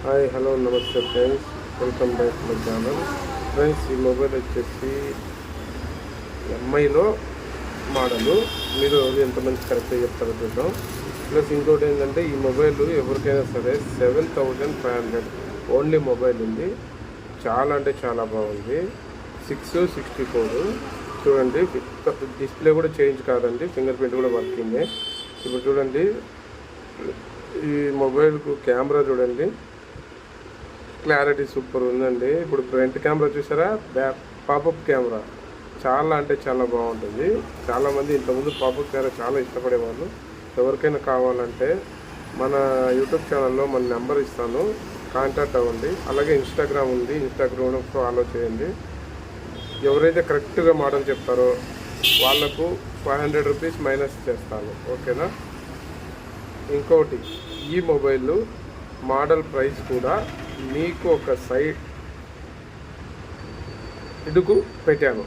Hi hello నమస్తే friends, welcome back to my channel. Friends, ఈ mobile వచ్చేసి ఎంఐలో model. మీరు ఎంతమంది కరెక్ట్గా చెప్తారో చూద్దాం. ప్లస్ ఇంకోటి ఏంటంటే, ఈ మొబైల్ ఎవరికైనా సరే 7500 ఓన్లీ మొబైల్ ఉంది. చాలా అంటే చాలా బాగుంది. 664 చూడండి. డిస్ప్లే కూడా చేంజ్ కాదండి, ఫింగర్ ప్రింట్ కూడా వర్కింగే. ఇప్పుడు చూడండి, ఈ మొబైల్కు కెమెరా చూడండి, క్లారిటీ సూపర్ ఉందండి. ఇప్పుడు ఫ్రంట్ కెమెరా చూసారా, పాపప్ కెమెరా చాలా అంటే చాలా బాగుంటుంది. చాలామంది ఇంతకుముందు పాపప్ కెమెరా చాలా ఇష్టపడేవాళ్ళు. ఎవరికైనా కావాలంటే మన యూట్యూబ్ ఛానల్లో మన నెంబర్ ఇస్తాను, కాంటాక్ట్ అవ్వండి. అలాగే ఇన్స్టాగ్రామ్ ఉంది, ఇన్స్టాగ్రామ్లో ఫాలో చేయండి. ఎవరైతే కరెక్ట్గా మోడల్ చెప్తారో వాళ్ళకు 500 రూపీస్ మైనస్ చేస్తాను, ఓకేనా. ఇంకోటి, ఈ మొబైల్ మోడల్ ప్రైస్ కూడా మీకు ఒక సైడ్ ఇటుకు పెట్టాను,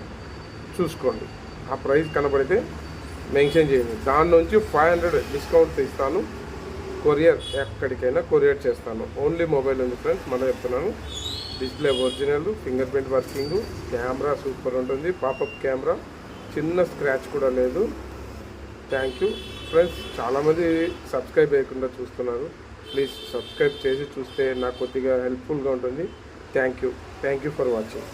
చూసుకోండి. ఆ ప్రైస్ కనబడితే మెన్షన్ చేయండి. దాని నుంచి 500 డిస్కౌంట్ ఇస్తాను. కొరియర్ ఎక్కడికైనా కొరియర్ చేస్తాను. ఓన్లీ మొబైల్ ఉంది ఫ్రెండ్స్, మళ్ళీ చెప్తున్నాను. Display original, finger print working, camera super ఉంటుంది, పాపప్ కెమెరా, చిన్న స్క్రాచ్ కూడా లేదు. Thank you friends. చాలామంది సబ్స్క్రైబ్ చేయకుండా చూస్తున్నారు. ప్లీజ్ సబ్స్క్రైబ్ చేసి చూస్తే నాకు కొద్దిగా హెల్ప్ఫుల్గా ఉంటుంది. Thank you for watching.